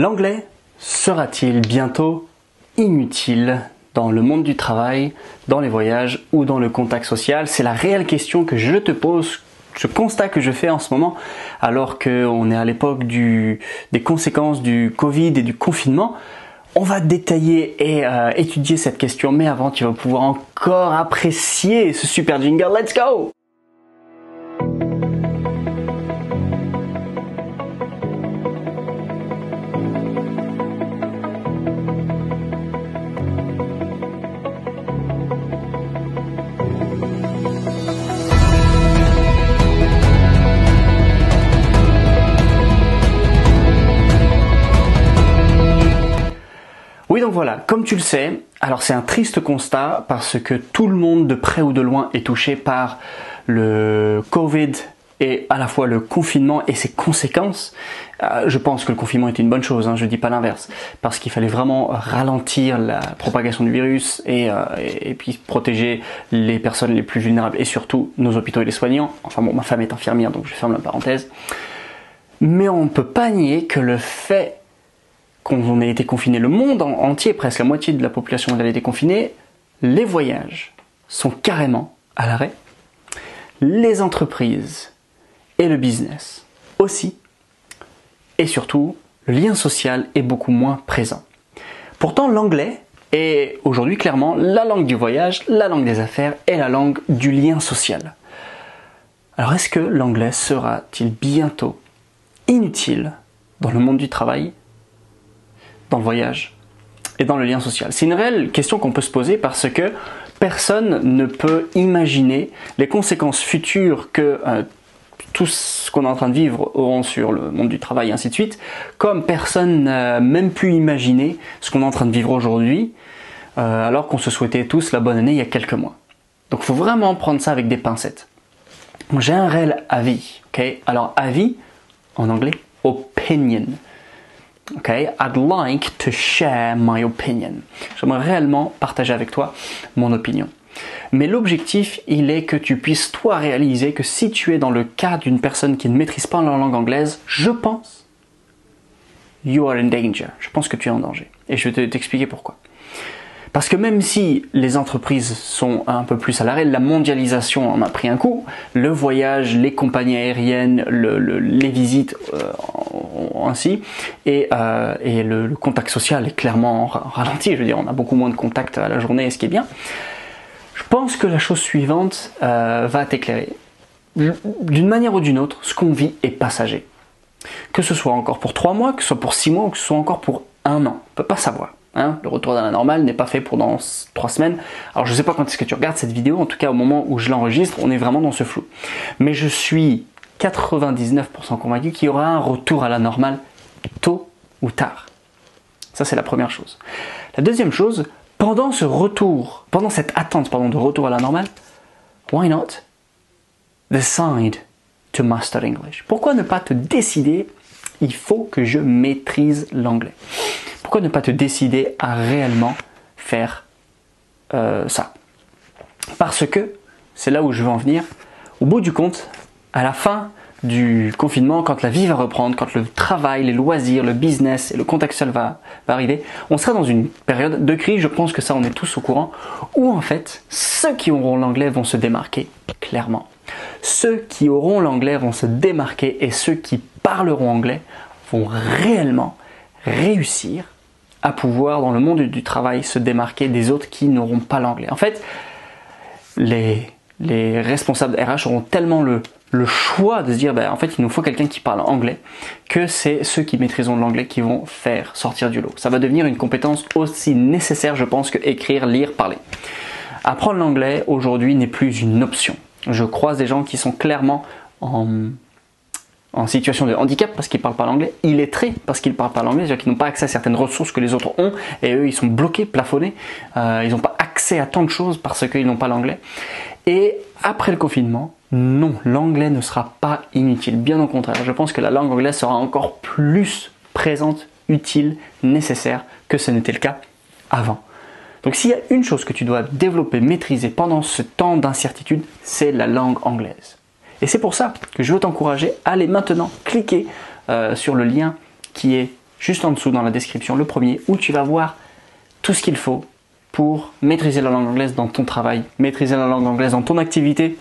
L'anglais sera-t-il bientôt inutile dans le monde du travail, dans les voyages ou dans le contact social? C'est la réelle question que je te pose, ce constat que je fais en ce moment, alors qu'on est à l'époque des conséquences du Covid et du confinement. On va détailler et étudier cette question, mais avant, tu vas pouvoir encore apprécier ce super jingle. Let's go! Oui, donc voilà, comme tu le sais, alors c'est un triste constat parce que tout le monde de près ou de loin est touché par le Covid et à la fois le confinement et ses conséquences. Je pense que le confinement était une bonne chose, je dis pas l'inverse, parce qu'il fallait vraiment ralentir la propagation du virus et puis protéger les personnes les plus vulnérables et surtout nos hôpitaux et les soignants. Enfin bon, ma femme est infirmière donc je ferme la parenthèse. Mais on ne peut pas nier que le fait qu'on ait été confiné, le monde entier, presque la moitié de la population mondiale a été confinée, les voyages sont carrément à l'arrêt, les entreprises et le business aussi, et surtout, le lien social est beaucoup moins présent. Pourtant, l'anglais est aujourd'hui clairement la langue du voyage, la langue des affaires et la langue du lien social. Alors est-ce que l'anglais sera-t-il bientôt inutile dans le monde du travail, dans le voyage et dans le lien social? C'est une réelle question qu'on peut se poser parce que personne ne peut imaginer les conséquences futures que tout ce qu'on est en train de vivre auront sur le monde du travail et ainsi de suite, comme personne n'a même pu imaginer ce qu'on est en train de vivre aujourd'hui, alors qu'on se souhaitait tous la bonne année il y a quelques mois. Donc il faut vraiment prendre ça avec des pincettes. J'ai un réel avis, ok? Alors avis, en anglais, opinion. Okay, I'd like to share my opinion. J'aimerais réellement partager avec toi mon opinion. Mais l'objectif, il est que tu puisses toi réaliser que si tu es dans le cas d'une personne qui ne maîtrise pas la langue anglaise, je pense, you are in danger. Je pense que tu es en danger. Et je vais t'expliquer pourquoi. Parce que même si les entreprises sont un peu plus à l'arrêt, la mondialisation en a pris un coup, le voyage, les compagnies aériennes, les visites ainsi, et le contact social est clairement ralenti. Je veux dire, on a beaucoup moins de contacts à la journée, ce qui est bien. Je pense que la chose suivante va t'éclairer. D'une manière ou d'une autre, ce qu'on vit est passager. Que ce soit encore pour 3 mois, que ce soit pour 6 mois, ou que ce soit encore pour 1 an. On ne peut pas savoir. Le retour à la normale n'est pas fait pour dans 3 semaines. Alors je ne sais pas quand est-ce que tu regardes cette vidéo, en tout cas au moment où je l'enregistre, on est vraiment dans ce flou. Mais je suis 99% convaincu qu'il y aura un retour à la normale tôt ou tard. Ça c'est la première chose. La deuxième chose, pendant ce retour, pendant cette attente de retour à la normale, why not decide to master English? Pourquoi ne pas te décider, il faut que je maîtrise l'anglais? Pourquoi ne pas te décider à réellement faire ça? Parce que, c'est là où je veux en venir, au bout du compte, à la fin du confinement, quand la vie va reprendre, quand le travail, les loisirs, le business et le contact social va arriver, on sera dans une période de crise, je pense que ça on est tous au courant, où en fait, ceux qui auront l'anglais vont se démarquer clairement. Ceux qui auront l'anglais vont se démarquer et ceux qui parleront anglais vont réellement réussir à pouvoir, dans le monde du travail, se démarquer des autres qui n'auront pas l'anglais. En fait, les responsables RH auront tellement le choix de se dire, en fait, il nous faut quelqu'un qui parle anglais, que c'est ceux qui maîtriseront l'anglais qui vont faire sortir du lot. Ça va devenir une compétence aussi nécessaire, je pense, que écrire, lire, parler. Apprendre l'anglais, aujourd'hui, n'est plus une option. Je croise des gens qui sont clairement en situation de handicap parce qu'ils ne parlent pas l'anglais, illettrés parce qu'ils ne parlent pas l'anglais, c'est-à-dire qu'ils n'ont pas accès à certaines ressources que les autres ont et eux ils sont bloqués, plafonnés, ils n'ont pas accès à tant de choses parce qu'ils n'ont pas l'anglais. Et après le confinement, non, l'anglais ne sera pas inutile, bien au contraire, je pense que la langue anglaise sera encore plus présente, utile, nécessaire que ce n'était le cas avant. Donc s'il y a une chose que tu dois développer, maîtriser pendant ce temps d'incertitude, c'est la langue anglaise. Et c'est pour ça que je veux t'encourager à aller maintenant cliquer sur le lien qui est juste en dessous dans la description, le premier, où tu vas voir tout ce qu'il faut pour maîtriser la langue anglaise dans ton travail, maîtriser la langue anglaise dans ton activité,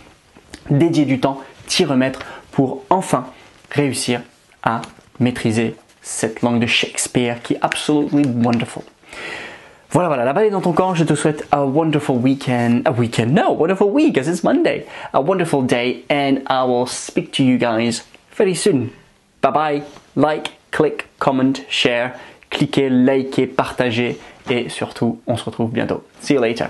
dédier du temps, t'y remettre pour enfin réussir à maîtriser cette langue de Shakespeare qui est absolutely wonderful. Voilà, la balle est dans ton camp. Je te souhaite a wonderful weekend. Wonderful week, because it's Monday. A wonderful day, and I will speak to you guys very soon. Bye bye. Like, click, comment, share. Cliquez, likez, partagez, et surtout, on se retrouve bientôt. See you later.